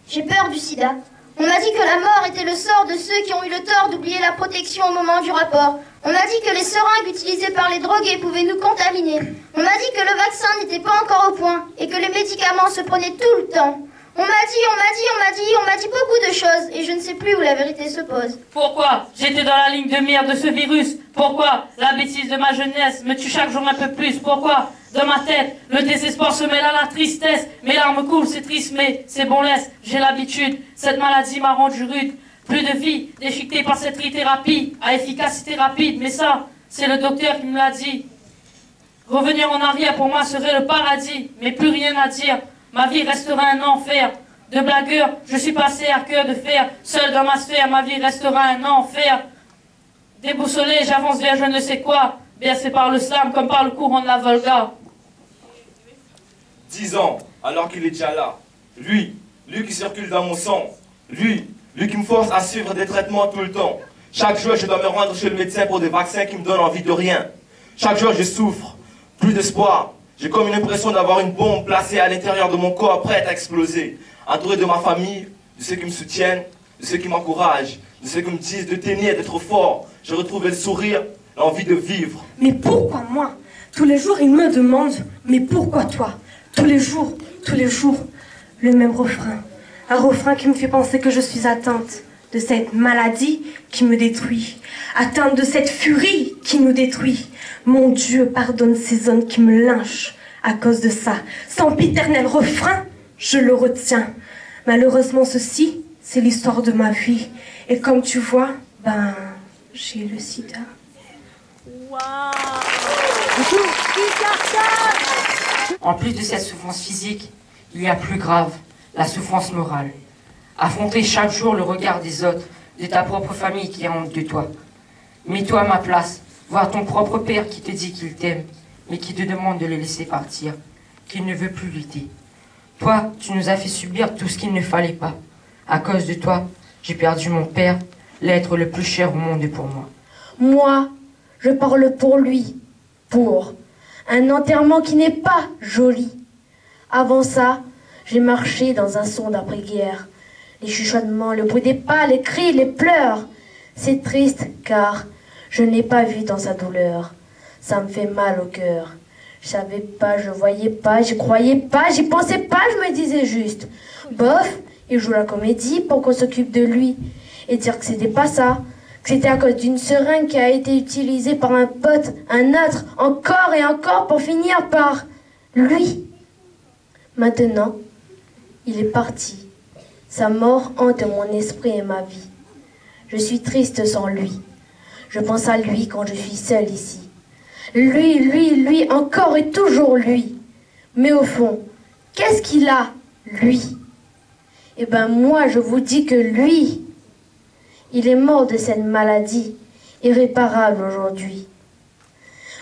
J'ai peur du sida. On m'a dit que la mort était le sort de ceux qui ont eu le tort d'oublier la protection au moment du rapport. On m'a dit que les seringues utilisées par les drogués pouvaient nous contaminer. On m'a dit que le vaccin n'était pas encore au point et que les médicaments se prenaient tout le temps. On m'a dit beaucoup de choses et je ne sais plus où la vérité se pose. Pourquoi j'étais dans la ligne de mire de ce virus? Pourquoi la bêtise de ma jeunesse me tue chaque jour un peu plus? Pourquoi dans ma tête le désespoir se mêle à la tristesse? Mes larmes coulent, c'est triste mais c'est bon laisse, j'ai l'habitude. Cette maladie m'a rendu rude. Plus de vie déchiquetée par cette trithérapie à efficacité rapide. Mais ça, c'est le docteur qui me l'a dit. Revenir en arrière pour moi serait le paradis, mais plus rien à dire. Ma vie restera un enfer. De blagueur, je suis passé à cœur de fer. Seul dans ma sphère, ma vie restera un enfer. Déboussolé, j'avance vers je ne sais quoi. Bercé par le slam comme par le courant de la Volga. 10 ans, alors qu'il est déjà là. Lui qui circule dans mon sang. Lui qui me force à suivre des traitements tout le temps. Chaque jour, je dois me rendre chez le médecin pour des vaccins qui me donnent envie de rien. Chaque jour, je souffre. Plus d'espoir. J'ai comme une impression d'avoir une bombe placée à l'intérieur de mon corps, prête à exploser. Entouré de ma famille, de ceux qui me soutiennent, de ceux qui m'encouragent, de ceux qui me disent de tenir, d'être fort. Je retrouve le sourire, l'envie de vivre. Mais pourquoi moi? Tous les jours, il me demande, mais pourquoi toi? Tous les jours, le même refrain. Un refrain qui me fait penser que je suis atteinte de cette maladie qui me détruit. Atteinte de cette furie qui nous détruit. Mon Dieu, pardonne ces hommes qui me lynchent à cause de ça. Sempiternel refrain, je le retiens. Malheureusement, ceci, c'est l'histoire de ma vie. Et comme tu vois, j'ai le sida. Waouh! En plus de cette souffrance physique, il y a plus grave, la souffrance morale. Affronter chaque jour le regard des autres, de ta propre famille qui a honte de toi. Mets-toi à ma place, voir ton propre père qui te dit qu'il t'aime, mais qui te demande de le laisser partir, qu'il ne veut plus lutter. Toi, tu nous as fait subir tout ce qu'il ne fallait pas. À cause de toi, j'ai perdu mon père, l'être le plus cher au monde pour moi. Moi, je parle pour lui, pour un enterrement qui n'est pas joli. Avant ça, j'ai marché dans un son d'après-guerre. Les chuchotements, le bruit des pas, les cris, les pleurs. C'est triste car je n'ai pas vu dans sa douleur. Ça me fait mal au cœur. Je savais pas, je voyais pas, j'y croyais pas, j'y pensais pas, je me disais juste. Bof, il joue la comédie pour qu'on s'occupe de lui. Et dire que c'était pas ça. Que c'était à cause d'une seringue qui a été utilisée par un pote, un autre, encore et encore pour finir par lui. Maintenant, il est parti. Sa mort hante mon esprit et ma vie. Je suis triste sans lui. Je pense à lui quand je suis seule ici. Lui, encore et toujours lui. Mais au fond, qu'est-ce qu'il a, lui? Eh ben moi, je vous dis que lui, il est mort de cette maladie, irréparable aujourd'hui.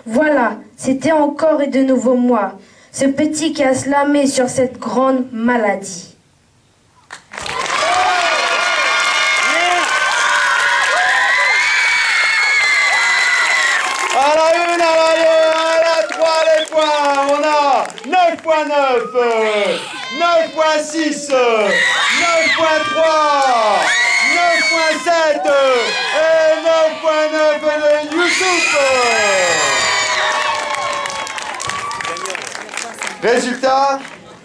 Voilà, c'était encore et de nouveau moi, ce petit qui a slamé sur cette grande maladie. À la une, à la deux, à la trois, les points. On a 9.9, 9.6, 9.3, 9.7 et 9.9 de Youssouf. Résultat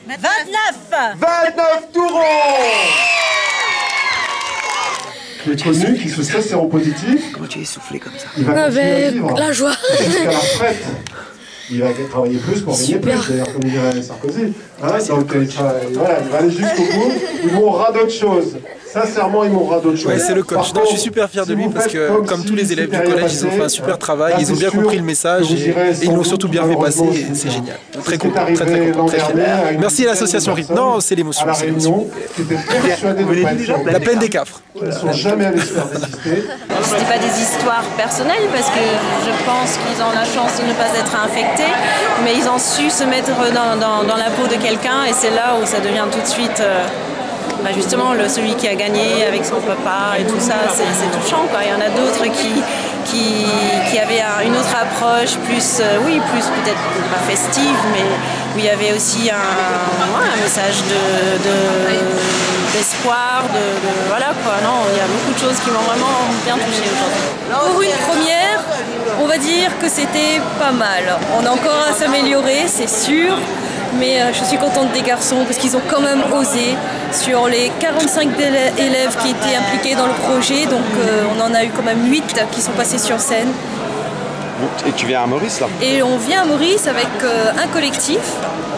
29 tourons. Qui est connu, qui se stresse séropositif. Comment tu es essoufflé comme ça? Il va continuer à vivre. La joie. Jusqu'à la retraite. Il va travailler plus pour gagner plus, d'ailleurs, comme dirait Sarkozy. Hein, donc, voilà, il va aller jusqu'au bout. Il mourra d'autres choses. Sincèrement, il mourra d'autres choses. Ouais, c'est le coach. Non, je suis super fier de lui parce que, comme tous les élèves du collège, ils ont fait un super travail. Ils ont bien compris le message et ils l'ont surtout bien fait passer. Et c'est génial. Très content, très content, très fier. Merci à l'association RIP. Non, c'est l'émotion. La plaine des Cafres. Ils ne sont jamais allés se faire désister. Ce n'est pas des histoires personnelles parce que je pense qu'ils ont la chance de ne pas être infectés, mais ils ont su se mettre dans la peau de quelqu'un et c'est là où ça devient tout de suite justement celui qui a gagné avec son papa et tout ça, c'est touchant quoi. Il y en a d'autres qui avaient une autre approche, plus peut-être pas festive, mais où il y avait aussi un message d'espoir d'espoir, voilà quoi. Non, il y a beaucoup de choses qui m'ont vraiment bien touchée aujourd'hui. Pour une première, on va dire que c'était pas mal. On a encore à s'améliorer, c'est sûr. Mais je suis contente des garçons parce qu'ils ont quand même osé. Sur les 45 élèves qui étaient impliqués dans le projet, donc on en a eu quand même 8 qui sont passés sur scène. Et tu viens à Maurice là? Et on vient à Maurice avec un collectif,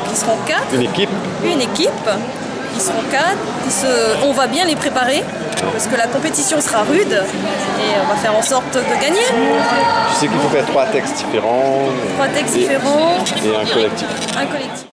qui seront 4. Une équipe? Une équipe. Ils seront 4. On va bien les préparer parce que la compétition sera rude et on va faire en sorte de gagner. Tu sais qu'il faut faire 3 textes différents. 3 textes différents. Et un collectif. Un collectif.